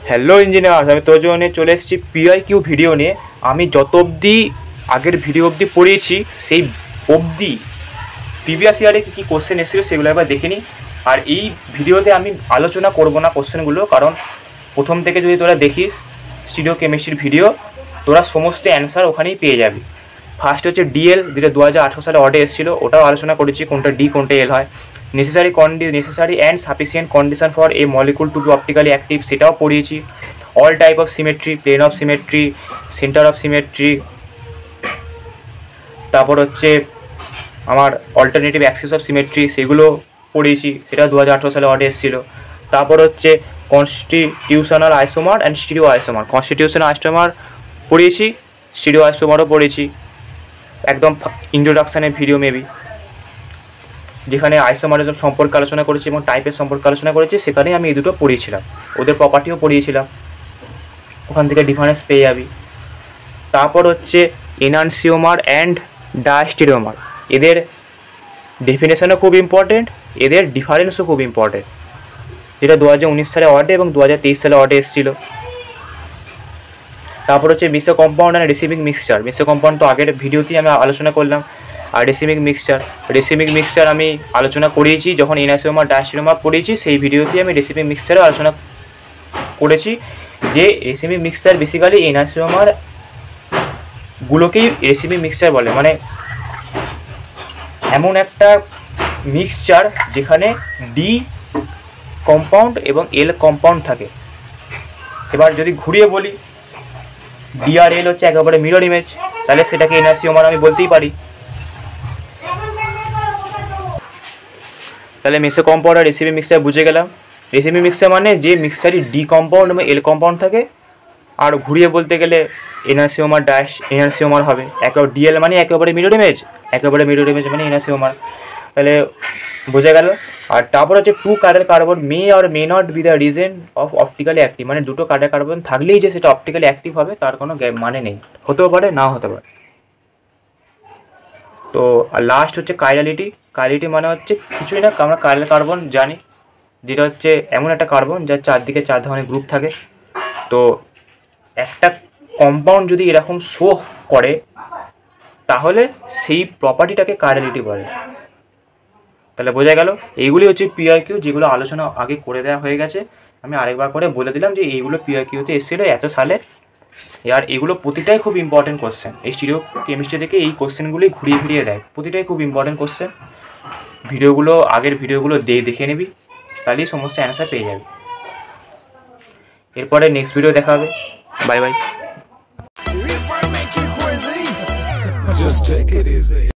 Hello engineer, আমি তোর জন্য চলে এসেছি পিআইকিউ ভিডিও নিয়ে। আমি যত অবধি আগের ভিডিও অবধি পড়িয়েছি সেই অবধি প্রিভিয়াস ইয়ারে কী কোশ্চেন এসেছিলো সেগুলো একবার দেখে নিই। আর এই ভিডিওতে আমি আলোচনা করব না কোশ্চেনগুলো, কারণ প্রথম থেকে যদি তোরা দেখিস স্টিরিও কেমিস্ট্রির ভিডিও, তোরা সমস্ত অ্যান্সার ওখানেই পেয়ে যাবি। ফার্স্ট হচ্ছে ডিএল, যেটা 2018 সালে অর্ডে এসেছিলো, ওটাও আলোচনা করেছি কোনটা ডি কোনটা এল হয়। Necessary and sufficient condition for a molecule to be optically active, সেটাও পড়িয়েছি। All type of symmetry, plane of symmetry, centre of symmetry, তারপর হচ্ছে আমার অল্টারনেটিভ অ্যাক্সিস অফ সিমেট্রি, সেগুলো পড়িয়েছি, সেটা 2018 সালে অর্ডে এসেছিলো। তারপর হচ্ছে constitutional isomer and stereoisomer, constitutional isomer পড়িয়েছি, স্টিরিও আইসোমারও পড়েছি, একদম ইন্ট্রোডাকশানের ভিডিও মেবি, যেখানে আইসোমারিজম সম্পর্কে আলোচনা করেছি এবং টাইপের সম্পর্কে আলোচনা করেছি, সেখানেই আমি এই দুটো পড়িয়েছিলাম। ওদের প্রপার্টিও পড়িয়েছিলাম, ওখান থেকে ডিফারেন্স পেয়ে যাবি। তারপর হচ্ছে এনানসিওমার অ্যান্ড ডায়াস্টেরিওমার, এদের ডেফিনেশনও খুব ইম্পর্টেন্ট, এদের ডিফারেন্সও খুব ইম্পর্টেন্ট, যেটা 2019 সালে অর্ডে এবং 2023 সালে অর্ডে এসেছিলো। তারপর হচ্ছে মিশ্র কম্পাউন্ড অ্যান্ড রিসিভিং মিক্সচার, মিশ্র কম্পাউন্ড তো আগের ভিডিওতেই আমি আলোচনা করলাম। আর রিসিভিং মিক্সচার আমি আলোচনা করিয়েছি যখন এনাসিওমার ডায়াস্টেরিওমার পড়িয়েছি, সেই ভিডিওতেই আমি রিসিভিং মিক্সচারও আলোচনা করেছি, যে রিসিভিং মিক্সচার বেসিক্যালি এনাসিওমার গুলোকেই রিসিভিং মিক্সচার বলে, মানে এমন একটা মিক্সচার যেখানে ডি কম্পাউন্ড এবং এল কম্পাউন্ড থাকে। এবার যদি ঘুরিয়ে বলি ডি আর এল হচ্ছে একেবারে মিরর ইমেজ, তাহলে সেটাকে এনাসিওমার আমি বলতেই পারি। তাহলে মেসো কম্পাউন্ড আর রিসিভিং মিক্সচার বুঝে গেলাম। রিসিভিং মিক্সচার মানে যে মিক্সচারই ডি কম্পাউন্ড এবং এল কম্পাউন্ড থাকে, আর ঘুরিয়ে বলতে গেলে এনাসিওমার হবে। একেবারে ডিএল মানে একেবারে মিরর ইমেজ মানে এনাসিওমার, তাহলে বোঝা গেল। আর তারপর হচ্ছে টু কার্ডের কার্বন মে আর may not be the reason of optically active, মানে দুটো কার্ডের কার্বন থাকলেই যে সেটা অপটিক্যালি অ্যাক্টিভ হবে তার কোনো মানে নেই, হতেও পারে নাও হতে পারে। তো আর লাস্ট হচ্ছে কাইরালিটি মানে হচ্ছে কিছুই না, আমরা কার্ডের কার্বন জানি, যেটা হচ্ছে এমন একটা কার্বন যার চারদিকে 4 ধরনের গ্রুপ থাকে। তো একটা কম্পাউন্ড যদি এরকম শো করে তাহলে সেই প্রপার্টিটাকে কাইরালিটি বলে। তাহলে বোঝা গেল, এইগুলি হচ্ছে পিআইকিউ, যেগুলো আলোচনা আগে করে দেওয়া হয়ে গেছে। আমি আরেকবার করে বলে দিলাম যে এইগুলো পিআইকিউতে এসেছিলো এত সালে। আর এগুলো প্রতিটাই খুব ইম্পর্টেন্ট কোশ্চেন, এই স্টিরিও কেমিস্ট্রি থেকে এই কোশ্চেনগুলোই ঘুরিয়ে ফিরিয়ে দেয়, প্রতিটাই খুব ইম্পর্টেন্ট কোশ্চেন। আগের ভিডিওগুলো দেখে নিবি, তাহলেই সমস্ত অ্যান্সার পেয়ে যাবি। এরপরে নেক্সট ভিডিও দেখা হবে। Bye bye.